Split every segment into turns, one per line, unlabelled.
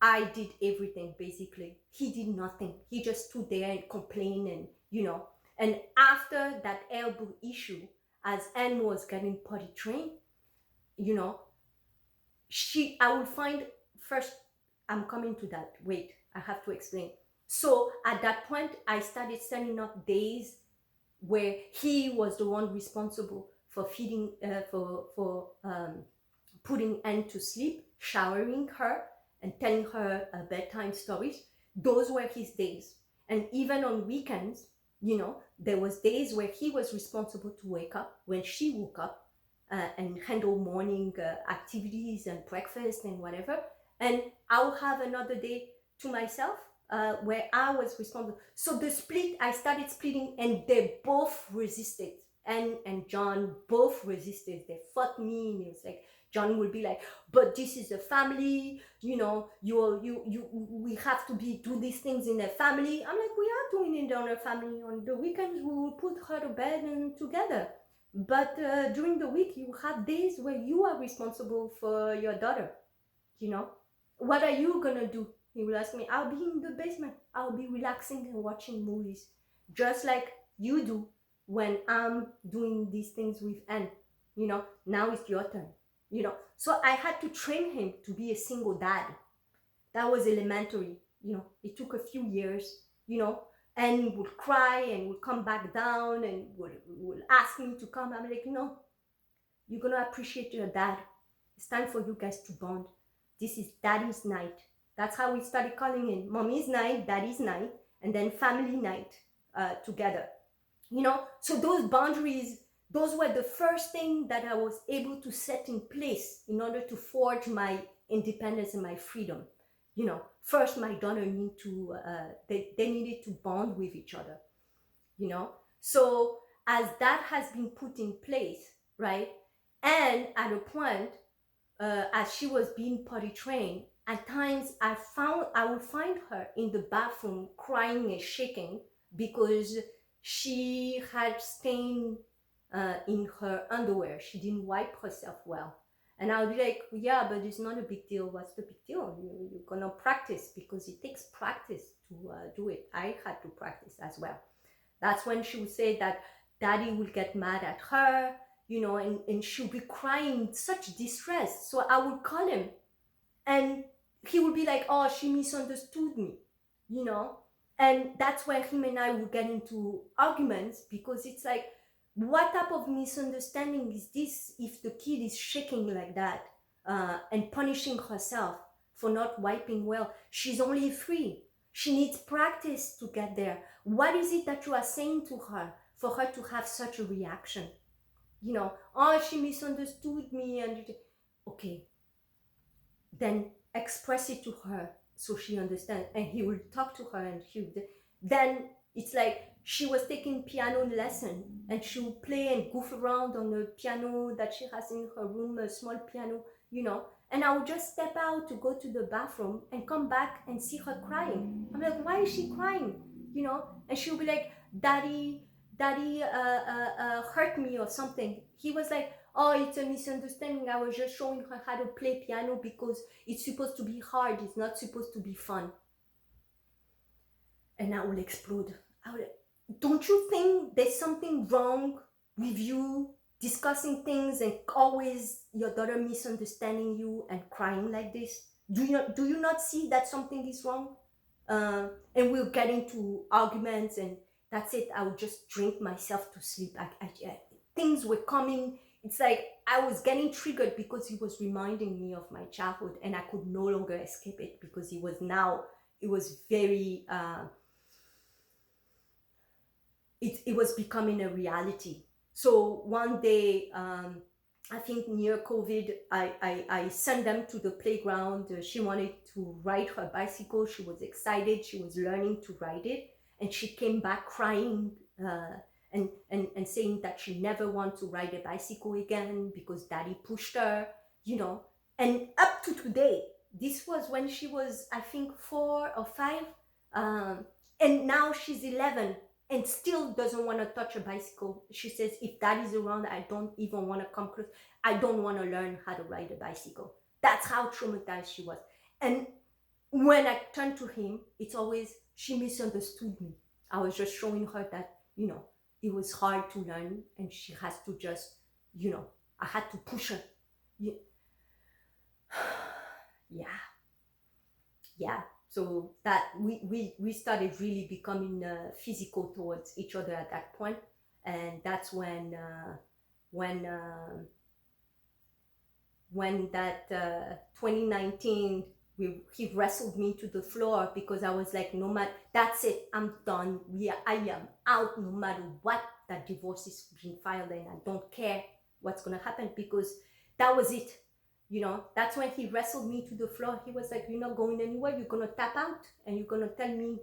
I did everything basically. He did nothing. He just stood there and complained, and And after that elbow issue, as Anne was getting potty trained, you know, I will find first. I'm coming to that. Wait, I have to explain. So at that point, I started setting up days where he was the one responsible for feeding, for putting Anne to sleep, showering her, and telling her bedtime stories. Those were his days. And even on weekends, there was days where he was responsible to wake up when she woke up, and handle morning activities and breakfast and whatever. And I'll have another day to myself, where I was responsible. So the split, I started splitting, and they both resisted. And John both resisted. They fought me, and it's like John will be like, "But this is a family, we have to do these things in a family." I'm like, "We are doing it on a family. On the weekends, we will put her to bed and together. But during the week, you have days where you are responsible for your daughter. What are you gonna do?" He will ask me. "I'll be in the basement. I'll be relaxing and watching movies, just like you do when I'm doing these things with Anne. Now it's your turn." So I had to train him to be a single dad. That was elementary. It took a few years, and he would cry and would come back down and would ask me to come. I'm like, "No, you're going to appreciate your dad. It's time for you guys to bond. This is daddy's night." That's how we started calling it. Mommy's night, daddy's night, and then family night together. So those boundaries, those were the first thing that I was able to set in place in order to forge my independence and my freedom. First, my daughter they needed to bond with each other. So as that has been put in place, right? And at a point, as she was being potty trained, at times I would find her in the bathroom crying and shaking because she had stain in her underwear. She didn't wipe herself well. And I'll be like, "Yeah, but it's not a big deal. What's the big deal? You're gonna practice, because it takes practice to do it." I had to practice as well. That's when she would say that daddy will get mad at her, and she'll be crying such distress. So I would call him, and he would be like, "Oh, she misunderstood me," and that's where him and I would get into arguments, because it's like, what type of misunderstanding is this if the kid is shaking like that, and punishing herself for not wiping well? She's only 3. She needs practice to get there. What is it that you are saying to her for her to have such a reaction? "Oh, she misunderstood me." And okay, then express it to her so she understands, and he will talk to her, and then it's like she was taking piano lesson, and she will play and goof around on the piano that she has in her room, a small piano, and I would just step out to go to the bathroom and come back and see her crying. I'm like, "Why is she crying?" And she'll be like, daddy hurt me or something." He was like, "Oh, it's a misunderstanding. I was just showing her how to play piano because it's supposed to be hard. It's not supposed to be fun." And I will explode. Don't you think there's something wrong with you discussing things and always your daughter misunderstanding you and crying like this? Do you not see that something is wrong? And we'll get into arguments, and that's it. I would just drink myself to sleep. Things were coming. It's like I was getting triggered because he was reminding me of my childhood, and I could no longer escape it, because it was very it was becoming a reality. So one day, I think near COVID, I sent them to the playground. She wanted to ride her bicycle. She was excited. She was learning to ride it. And she came back crying, and saying that she never wants to ride a bicycle again because daddy pushed her, And up to today, this was when she was, I think, 4 or 5. And now she's 11 and still doesn't want to touch a bicycle. She says, "If daddy's around, I don't even want to come close. I don't want to learn how to ride a bicycle." That's how traumatized she was. And when I turn to him, it's always, she misunderstood me. I was just showing her that, it was hard to learn and she has to just, I had to push her. Yeah. Yeah. So that we started really becoming physical towards each other at that point. And that's when that 2019, he wrestled me to the floor, because I was like, no matter, that's it, I'm done. I am out, no matter what. That divorce is being filed and I don't care what's gonna happen, because that was it. That's when he wrestled me to the floor. He was like, you're not going anywhere, you're gonna tap out and you're gonna tell me,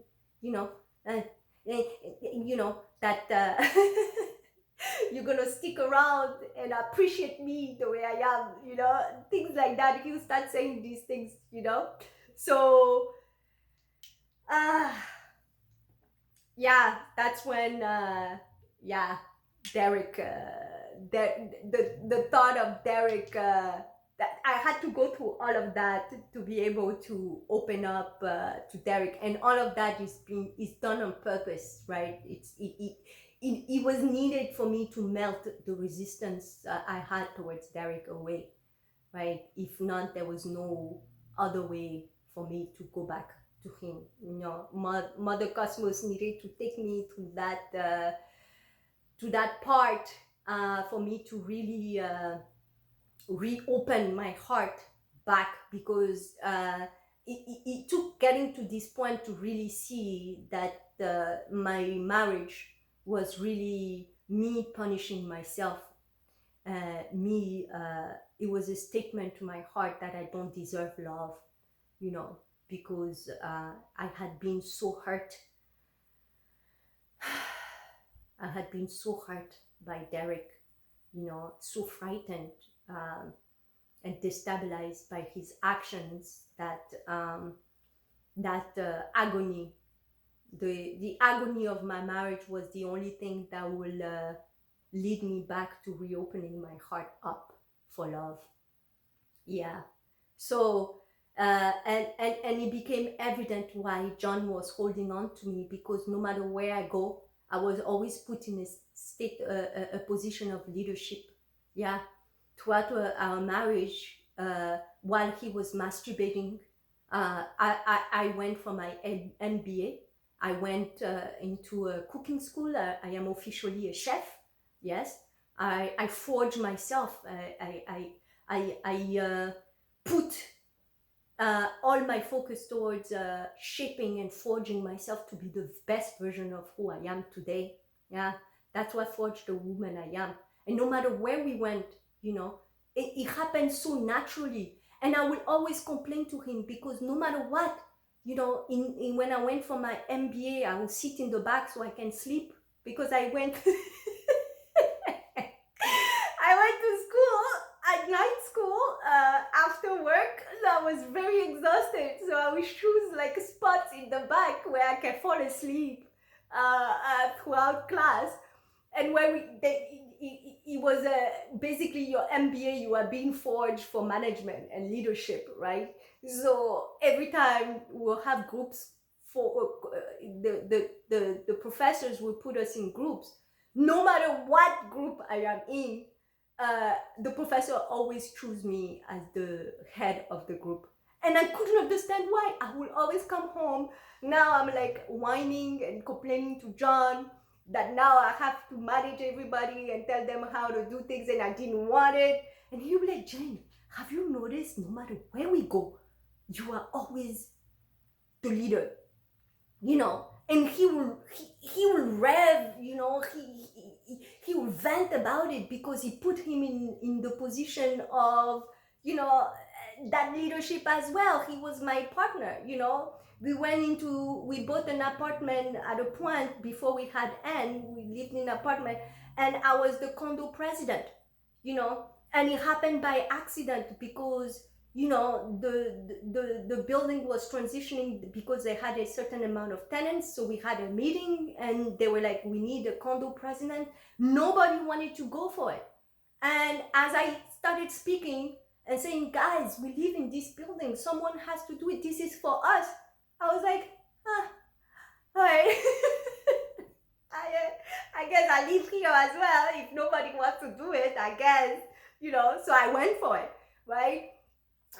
that you're gonna stick around and appreciate me the way I am, things like that. He'll start saying these things, So, yeah, that's when, Derek, the thought of Derek, that I had to go through all of that to be able to open up to Derek, and all of that is done on purpose, right? It was needed for me to melt the resistance I had towards Derek away, right? If not, there was no other way for me to go back to him. Mother Cosmos needed to take me to that part for me to really reopen my heart back, because it took getting to this point to really see that my marriage was really me punishing myself. It was a statement to my heart that I don't deserve love, because I had been so hurt. I had been so hurt by Derek, so frightened and destabilized by his actions, that agony, the agony of my marriage was the only thing that will lead me back to reopening my heart up for love. Yeah. So and it became evident why John was holding on to me, because no matter where I go, I was always put in a position of leadership. Yeah. Throughout our marriage, while he was masturbating, I went for my MBA. I went into a cooking school. I am officially a chef. Yes, I forged myself. I put all my focus towards shaping and forging myself to be the best version of who I am today. Yeah, that's what forged the woman I am. And no matter where we went, it happened so naturally. And I will always complain to him, because no matter what, when I went for my MBA, I would sit in the back so I can sleep, because I went to school at night school after work. So I was very exhausted, so I would choose like spots in the back where I can fall asleep throughout class. And where it was basically your MBA, you are being forged for management and leadership, right? So every time we'll have groups for the professors will put us in groups. No matter what group I am in, the professor always chose me as the head of the group. And I couldn't understand why. I would always come home. Now I'm like whining and complaining to John that now I have to manage everybody and tell them how to do things, and I didn't want it. And he'll be like, Jane, have you noticed no matter where we go, you are always the leader, and he will rev, he will vent about it, because he put him in the position of, that leadership as well. He was my partner, we bought an apartment at a point before we had Anne. We lived in an apartment, and I was the condo president, and it happened by accident, because the building was transitioning, because they had a certain amount of tenants. So we had a meeting and they were like, we need a condo president. Nobody wanted to go for it. And as I started speaking, and saying, guys, we live in this building, someone has to do it, this is for us. I was like, ah, all right. I guess I live here as well. If nobody wants to do it, I guess, so I went for it, right?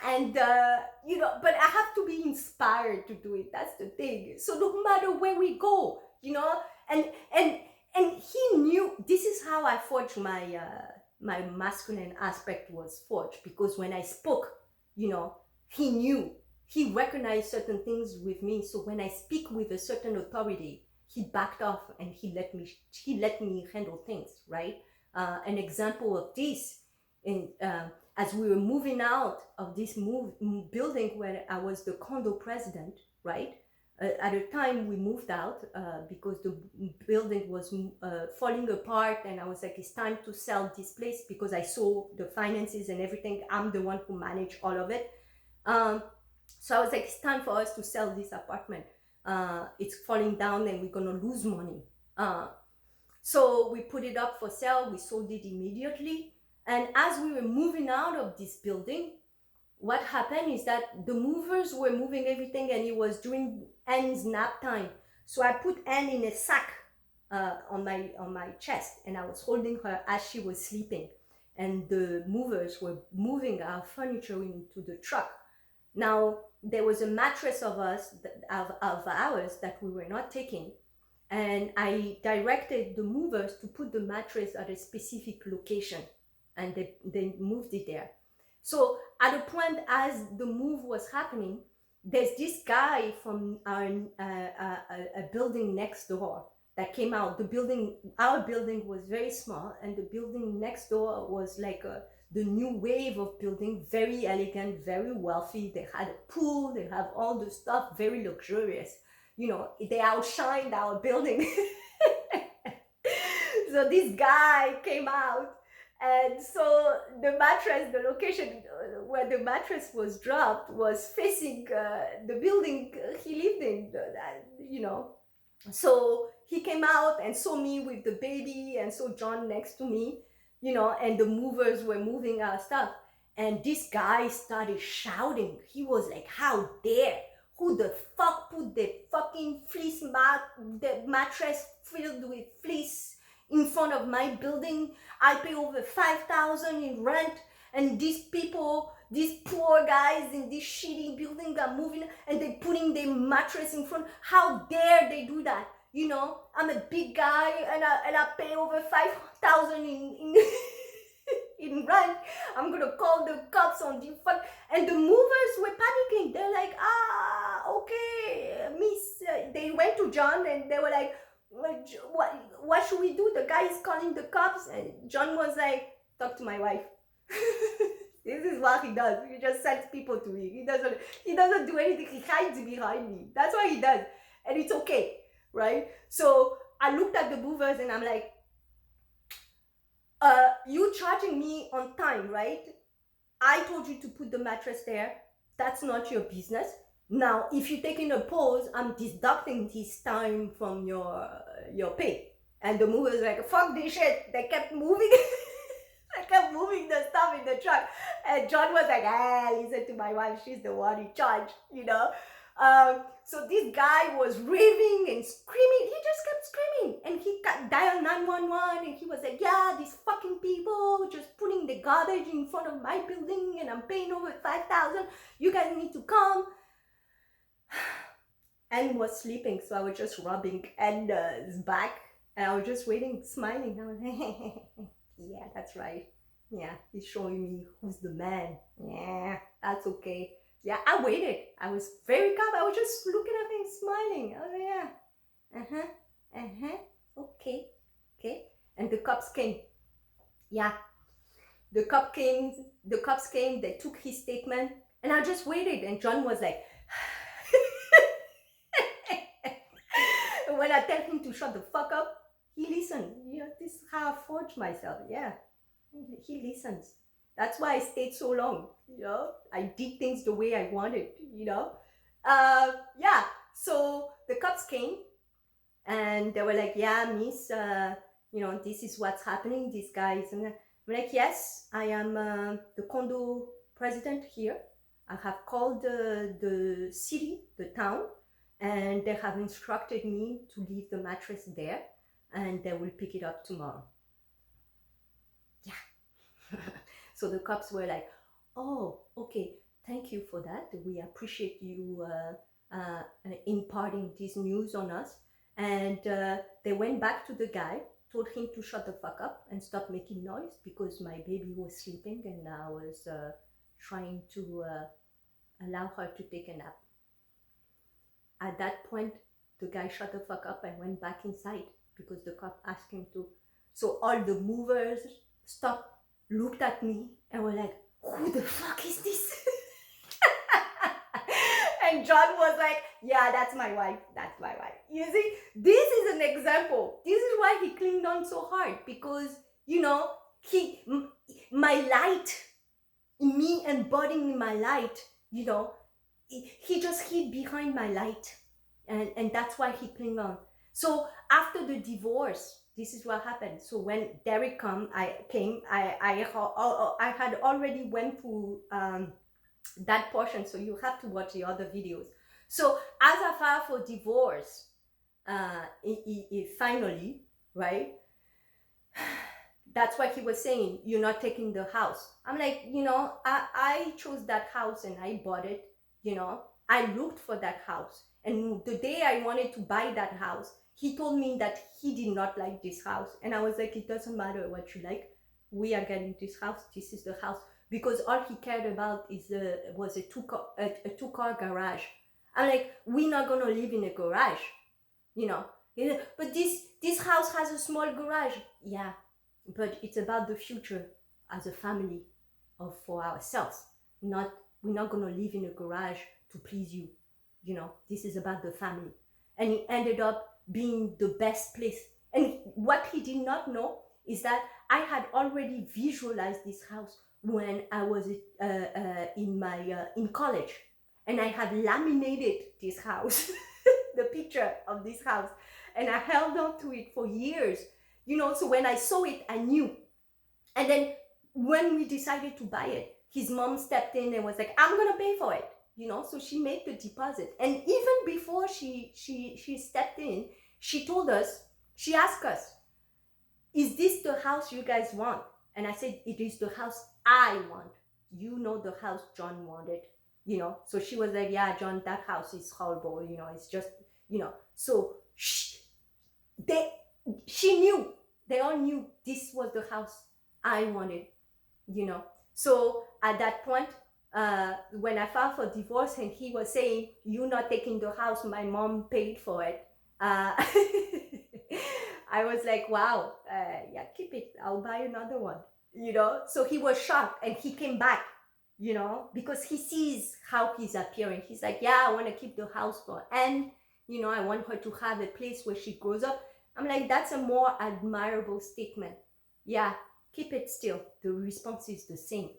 And but I have to be inspired to do it. That's the thing. So no matter where we go, and and he knew. This is how I forged my masculine aspect was forged, because when I spoke, he knew, he recognized certain things with me. So when I speak with a certain authority, he backed off and he let me handle things, right? An example of this, in as we were moving out of this building where I was the condo president, right? At the time we moved out because the building was falling apart, and I was like, it's time to sell this place, because I saw the finances and everything. I'm the one who managed all of it. So I was like, it's time for us to sell this apartment. It's falling down and we're gonna lose money. So we put it up for sale. We sold it immediately. And as we were moving out of this building, what happened is that the movers were moving everything, and it was during Anne's nap time. So I put Anne in a sack on my chest, and I was holding her as she was sleeping. And the movers were moving our furniture into the truck. Now, there was a mattress of ours that we were not taking. And I directed the movers to put the mattress at a specific location, and they moved it there. So at a point, as the move was happening, there's this guy from a building next door that came out. Our building was very small, and the building next door was like the new wave of building, very elegant, very wealthy. They had a pool, they have all the stuff, very luxurious. They outshined our building. So this guy came out, and so the location where the mattress was dropped was facing the building he lived in, So he came out and saw me with the baby, and saw John next to me, and the movers were moving our stuff. And this guy started shouting. He was like, how dare? Who the fuck put the fucking the mattress filled with fleece in front of my building? I pay over $5,000 in rent, and these people, these poor guys in this shitty building are moving, and they're putting their mattress in front. How dare they do that? I'm a big guy, and I pay over $5,000 in in rent. I'm gonna call the cops on you. And the movers were panicking. They're like, okay, miss. They went to John, and they were like, what should we do? The guy is calling the cops. And John was like, talk to my wife. This is what he does. He just sends people to me. He doesn't do anything. He hides behind me. That's what he does. And it's okay, right? So I looked at the movers, and I'm like, you charging me on time, right? I told you to put the mattress there. That's not your business. Now, if you're taking a pause, I'm deducting this time from your pay. And the movers were like, fuck this shit. They kept moving. They kept moving the stuff in the truck. And John was like, listen to my wife. She's the one in charge, So this guy was raving and screaming. He just kept screaming. And he dialed 911. And he was like, yeah, these fucking people just putting the garbage in front of my building, and I'm paying over $5,000. You guys need to come. Anne was sleeping, so I was just rubbing Anne's back. And I was just waiting, smiling. I was like, yeah, that's right. Yeah, he's showing me who's the man. Yeah, that's okay. Yeah, I waited. I was very calm. I was just looking at him, smiling. Oh, yeah. Okay. And the cops came. Yeah. The cops came. They took his statement. And I just waited. And John was like... When I tell him to shut the fuck up, he listens. This is how I forge myself. Yeah. He listens. That's why I stayed so long. I did things the way I wanted, Yeah. So the cops came, and they were like, yeah, miss, this is what's happening. These guys. And I'm like, yes, I am the condo president here. I have called the city, the town, and they have instructed me to leave the mattress there, and they will pick it up tomorrow. Yeah. So the cops were like, oh, okay, thank you for that. We appreciate you imparting this news on us. And they went back to the guy, told him to shut the fuck up and stop making noise because my baby was sleeping and I was trying to allow her to take a nap. At that point, the guy shut the fuck up and went back inside because the cop asked him to. So all the movers stopped, looked at me and were like, who the fuck is this? And John was like, yeah, that's my wife. That's my wife. You see, this is an example. This is why he clinged on so hard because, you know, my light, me embodying my light, you know, he just hid behind my light. And that's why he clinged on. So after the divorce, this is what happened. So when Derek came, I had already went through that portion, so you have to watch the other videos. So as I filed for divorce, finally, right? That's why he was saying, you're not taking the house. I'm like, you know, I chose that house and I bought it, you know. I looked for that house. And the day I wanted to buy that house, he told me that he did not like this house. And I was like, it doesn't matter what you like. We are getting this house. This is the house. Because all he cared about was a two-car garage. I'm like, we're not going to live in a garage, you know. But this house has a small garage. Yeah, but it's about the future as a family or for ourselves. We're not going to live in a garage to please you. You know, this is about the family. And it ended up being the best place. And what he did not know is that I had already visualized this house when I was in college, and I had laminated this house, the picture of this house, and I held on to it for years, you know. So when I saw it, I knew. And then when we decided to buy it, his mom stepped in and was like, I'm gonna pay for it, you know. So she made the deposit, and even before she stepped in, she told us, she asked us, is this the house you guys want? And I said, it is the house I want. You know, the house John wanted, you know. So she was like, yeah, John, that house is horrible, you know, it's just, you know. So she knew, they all knew this was the house I wanted, you know. So at that point, when I filed for divorce and he was saying, you're not taking the house, my mom paid for it. I was like, wow, yeah, keep it. I'll buy another one, you know. So he was shocked and he came back, you know, because he sees how he's appearing. He's like, yeah, I want to keep the house for Anne. You know, I want her to have a place where she grows up. I'm like, that's a more admirable statement. Yeah, keep it still. The response is the same,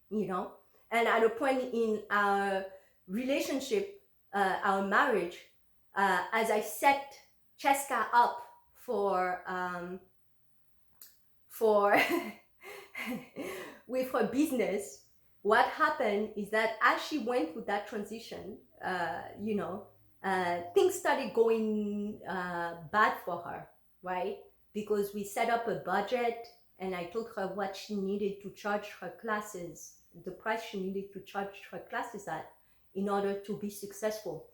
you know. And at a point in our relationship, our marriage, as I set Cheska up for with her business, what happened is that as she went through that transition, you know, things started going bad for her, right? Because we set up a budget and I told her what she needed to charge her classes, the price she needed to charge her classes at in order to be successful.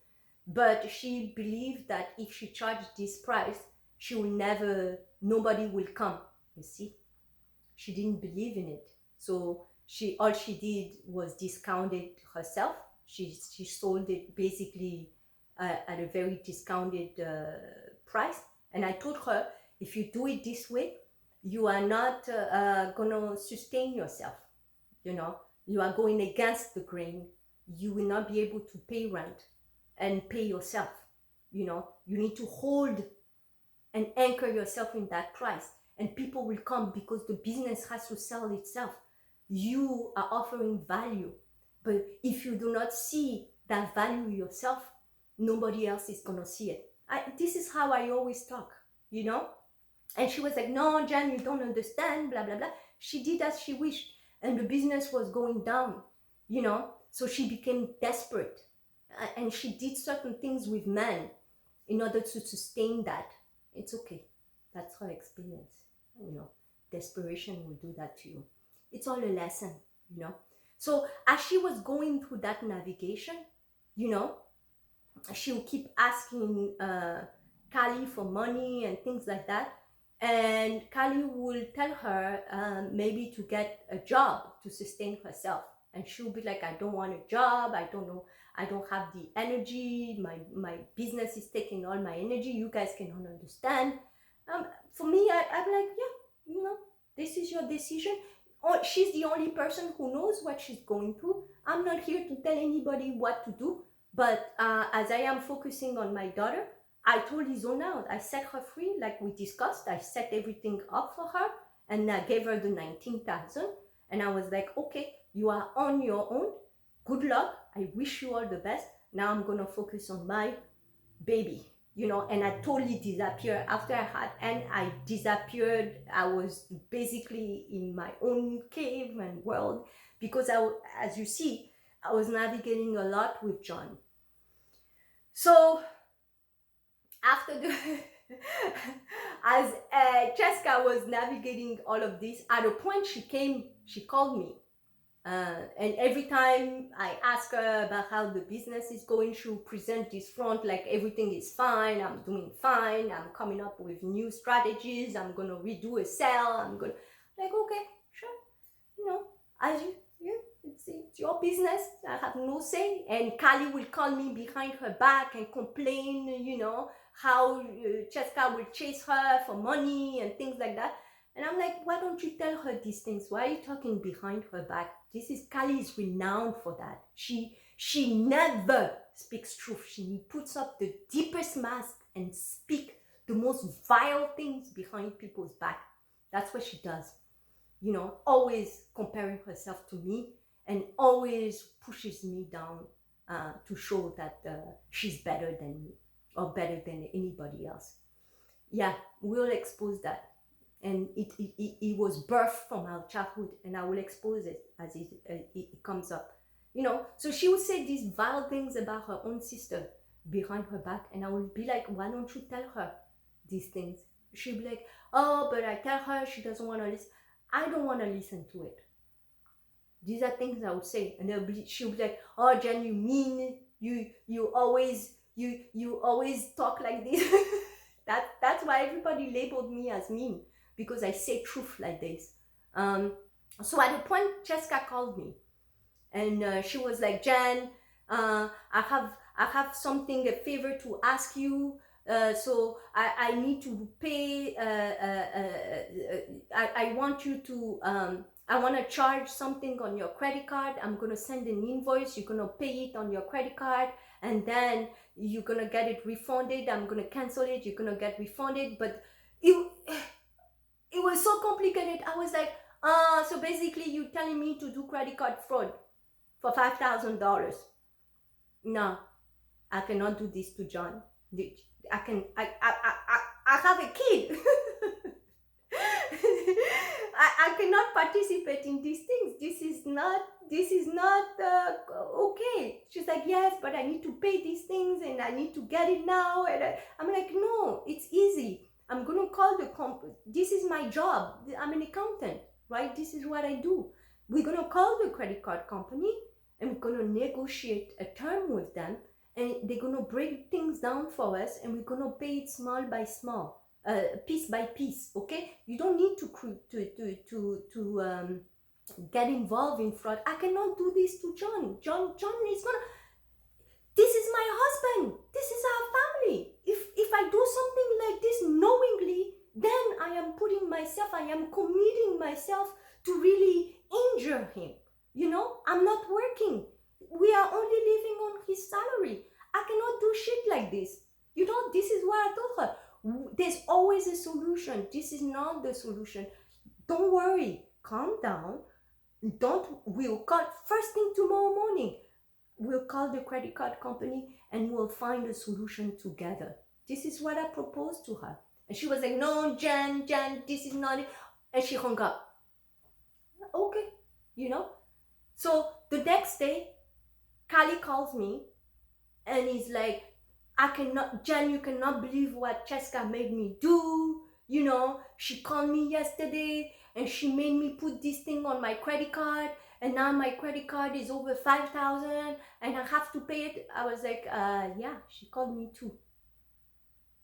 But she believed that if she charged this price, she will never, nobody will come, you see. She didn't believe in it. So all she did was discount it herself. She sold it basically at a very discounted price. And I told her, if you do it this way, you are not gonna sustain yourself, you know. You are going against the grain. You will not be able to pay rent and pay yourself, you know. You need to hold and anchor yourself in that price, and people will come because the business has to sell itself. You are offering value, but if you do not see that value yourself, nobody else is gonna see it. This is how I always talk, you know. And she was like, no, Jan, you don't understand, blah blah blah. She did as she wished, and the business was going down. you know. So she became desperate, and she did certain things with men in order to sustain that. It's okay. That's her experience, you know. Desperation will do that to you. It's all a lesson, you know. So as she was going through that navigation, you know, she will keep asking Kali for money and things like that. And Kali will tell her maybe to get a job to sustain herself. And she'll be like, I don't want a job. I don't know. I don't have the energy. My business is taking all my energy. You guys cannot understand. For me, I'm like, yeah, you know, this is your decision. Oh, she's the only person who knows what she's going through. I'm not here to tell anybody what to do. But as I am focusing on my daughter, I totally zone out. I set her free, like we discussed. I set everything up for her, and I gave her the 19,000. And I was like, okay, you are on your own. Good luck. I wish you all the best. Now I'm gonna focus on my baby, you know. And I totally disappeared after I had, and I disappeared. I was basically in my own cave and world, because as you see, I was navigating a lot with John. So after the as Jessica was navigating all of this, at a point she called me, and every time I ask her about how the business is going, she'll present this front like everything is fine, I'm doing fine, I'm coming up with new strategies, I'm gonna redo a sale, I'm gonna, like, okay, sure, you know, as you, yeah, it's your business, I have no say. And Kali will call me behind her back and complain, you know, how Cheska will chase her for money and things like that. And I'm like, why don't you tell her these things? Why are you talking behind her back? Kali is renowned for that. She never speaks truth. She puts up the deepest mask and speak the most vile things behind people's back. That's what she does. You know, always comparing herself to me, and always pushes me down to show that she's better than me or better than anybody else. Yeah, we'll expose that. And it was birthed from our childhood, and I will expose it as it comes up. You know, so she would say these vile things about her own sister behind her back, and I would be like, why don't you tell her these things? She'd be like, oh, but I tell her, she doesn't want to listen. I don't want to listen to it. These are things I would say, and she'll be like, oh, Jen, you mean, you always talk like this. That's why everybody labeled me as mean, because I say truth like this. So at a point, Jessica called me, and she was like, Jen, I have something, a favor to ask you. So I need to pay. I want you to. I want to charge something on your credit card. I'm gonna send an invoice. You're gonna pay it on your credit card, and then you're gonna get it refunded. I'm gonna cancel it. You're gonna get refunded. But it was so complicated. I was like, so basically, you're telling me to do credit card fraud for $5,000. No, I cannot do this to John. I have a kid. I cannot participate in these things. This is not okay. She's like, yes, but I need to pay these things, and I need to get it now. And I'm like, no, it's easy. I'm gonna call the this is my job. I'm an accountant, right? This is what I do. We're gonna call the credit card company, and we're gonna negotiate a term with them, and they're gonna break things down for us, and we're gonna pay it small by small, piece by piece. Okay, you don't need to get involved in fraud. I cannot do this to John. John is gonna. This is my husband. This is our family. If I do something like this knowingly, then I am committing myself to really injure him. You know, I'm not working. We are only living on his salary. I cannot do shit like this. You know, this is what I told her. There's always a solution. This is not the solution. Don't worry. Calm down. We'll call first thing tomorrow morning. We'll call the credit card company and we'll find a solution together. This is what I proposed to her. And she was like, no, Jen, this is not it. And she hung up. Okay, you know. So the next day, Kali calls me and he's like, Jen, you cannot believe what Cheska made me do. You know, she called me yesterday and she made me put this thing on my credit card, and now my credit card is over 5,000 and I have to pay it. I was like, yeah, she called me too.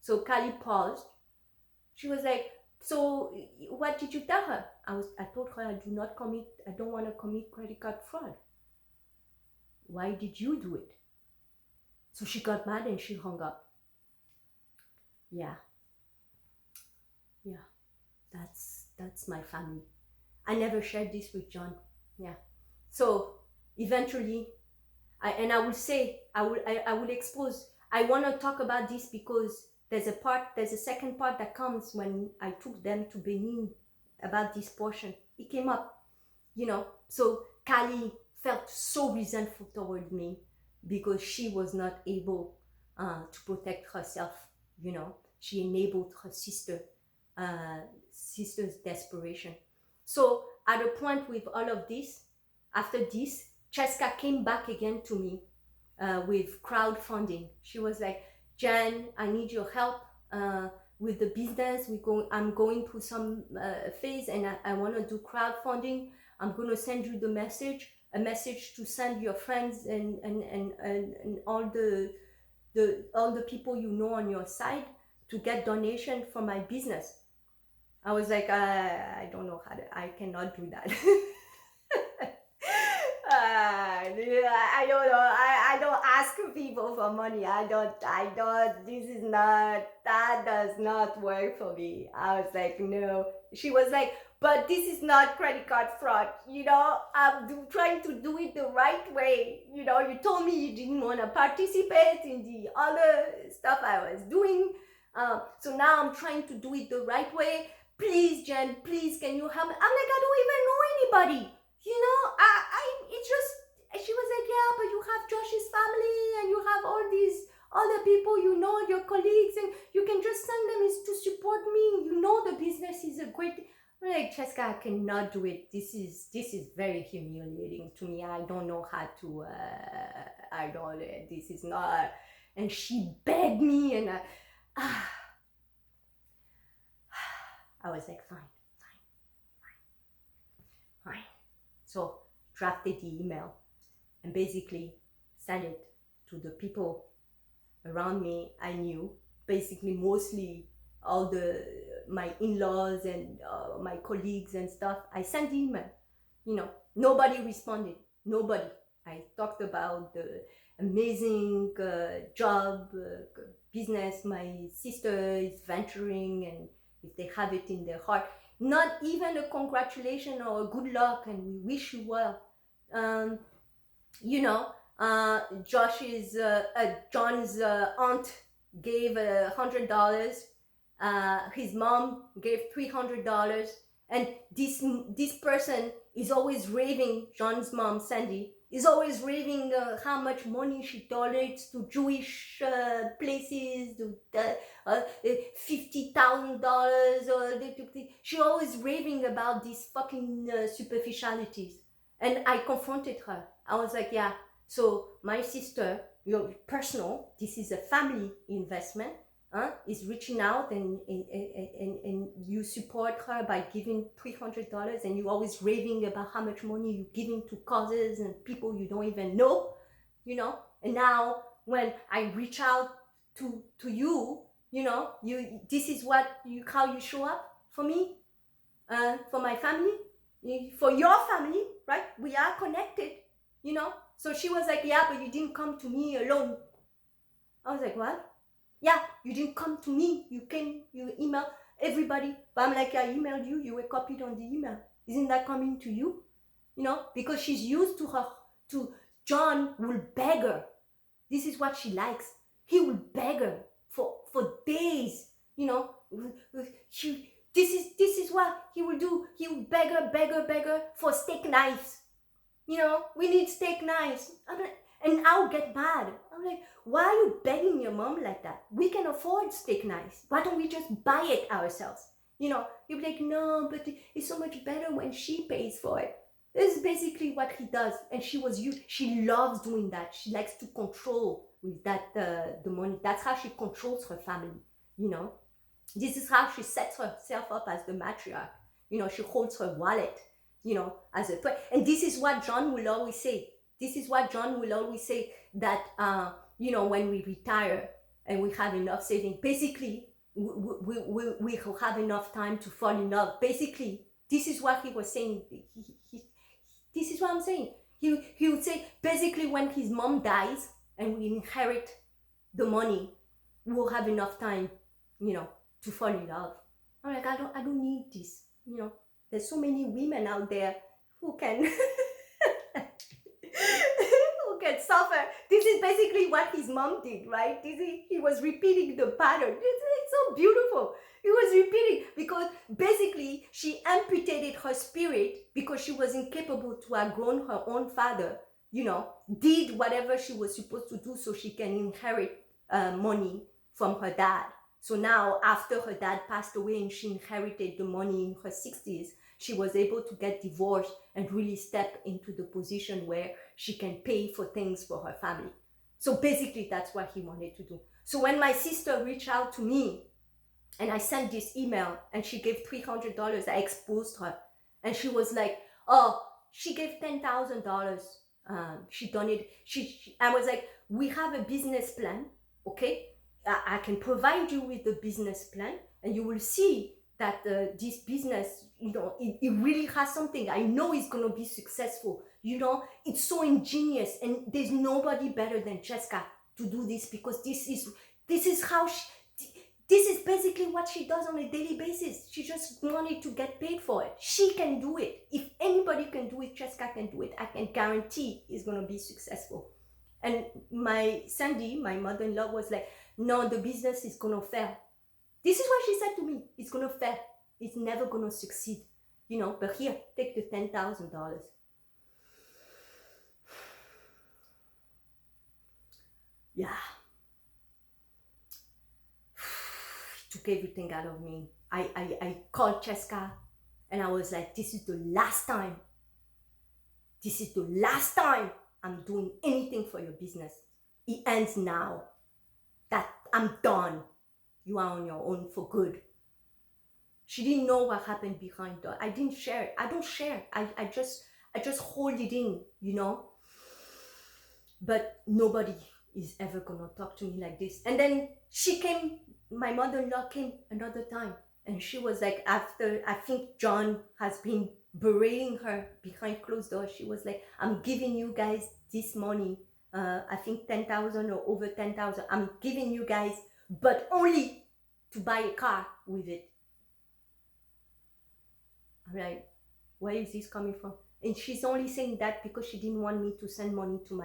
So Kali paused. She was like, so what did you tell her? I told her I don't want to commit credit card fraud. Why did you do it? So she got mad and she hung up. Yeah, that's my family. I never shared this with John. Yeah. So eventually, I will expose. I want to talk about this because there's a second part that comes when I took them to Benin about this portion. It came up, you know. So Kali felt so resentful toward me because she was not able to protect herself, you know. She enabled her sister's desperation. So at a point with all of this, after this, Cheska came back again to me with crowdfunding. She was like, Jen, I need your help with the business. I'm going through some phase and I want to do crowdfunding. I'm going to send you a message to send your friends and all the people you know on your side to get donation for my business. I was like, I don't know I cannot do that. I don't know. I don't ask people for money. That does not work for me. I was like, no. She was like, but this is not credit card fraud. You know, I'm trying to do it the right way. You know, you told me you didn't want to participate in the other stuff I was doing. So now I'm trying to do it the right way. Please, Jen, please, can you help me? I'm like, I don't even know anybody. You know, it's just, she was like, yeah, but you have Josh's family and you have all these other people, you know, your colleagues, and you can just send them to support me. You know, the business is a great, I'm like, Cheska, I cannot do it. This is very humiliating to me. I don't know how to, this is not, and she begged me and I was like, fine. So drafted the email and basically sent it to the people around me I knew, basically mostly all my in-laws and my colleagues and stuff. I sent the email, you know, nobody responded, nobody. I talked about the amazing job, business my sister is venturing, and if they have it in their heart, not even a congratulation or a good luck and we wish you well. You know, John's aunt gave $100. His mom gave $300, and this person is always raving. John's mom, Sandy, is always raving how much money she donates to Jewish places, to $50,000. She always raving about these fucking superficialities. And I confronted her. I was like, yeah, so my sister, your personal, this is a family investment, is reaching out and you support her by giving $300, and you're always raving about how much money you're giving to causes and people you don't even know, you know. And now when I reach out to you, you know, this is how you show up for me, for my family, for your family, right? We are connected, you know. So she was like, yeah, but you didn't come to me alone. I was like, what? Yeah, you didn't come to me. You emailed everybody. But I'm like, I emailed you. You were copied on the email. Isn't that coming to you? You know, because she's used to John will beg her. This is what she likes. He will beg her for days. You know, this is what he will do. He will beg her for steak knives. You know, we need steak knives. And I'll get mad. I'm like, why are you begging your mom like that? We can afford steak knives. Why don't we just buy it ourselves? You know, you'll be like, no, but it's so much better when she pays for it. This is basically what he does. And she loves doing that. She likes to control with that the money. That's how she controls her family, you know. This is how she sets herself up as the matriarch. You know, she holds her wallet, you know, as a toy. And this is what John will always say. This is what John will always say, that, you know, when we retire and we have enough saving, basically, we will have enough time to fall in love. Basically, this is what he was saying. This is what I'm saying. He would say, basically, when his mom dies and we inherit the money, we'll have enough time, you know, to fall in love. I'm like, I don't need this. You know, there's so many women out there who can who can suffer. This is basically what his mom did, right? He was repeating the pattern. It's so beautiful. He was repeating, because basically she amputated her spirit because she was incapable to have grown her own father, you know, did whatever she was supposed to do so she can inherit money from her dad. So now, after her dad passed away and she inherited the money in her 60s, she was able to get divorced and really step into the position where she can pay for things for her family. So basically, that's what he wanted to do. So when my sister reached out to me and I sent this email and she gave $300, I exposed her. And she was like, oh, she gave $10,000. She donated. I was like, we have a business plan, okay? I can provide you with the business plan, and you will see that this business, you know, it really has something. I know it's going to be successful. You know, it's so ingenious, and there's nobody better than Jessica to do this, because this is how this is basically what she does on a daily basis. She just wanted to get paid for it. She can do it. If anybody can do it, Jessica can do it. I can guarantee it's going to be successful. And my Sandy, my mother-in-law, was like, no, the business is going to fail. This is what she said to me. It's going to fail. It's never going to succeed. You know, but here, take the $10,000. Yeah. Took everything out of me. I called Jessica and I was like, this is the last time. This is the last time I'm doing anything for your business. It ends now. That I'm done. You are on your own for good. She didn't know what happened behind the door. I didn't share it. I don't share. I just hold it in, you know. But nobody is ever gonna talk to me like this. And then she came, my mother-in-law came another time, and she was like, after I think John has been berating her behind closed doors, she was like, I'm giving you guys this money, I think 10,000 or over 10,000. I'm giving you guys, but only to buy a car with it. I'm like, where is this coming from? And she's only saying that because she didn't want me to send money to my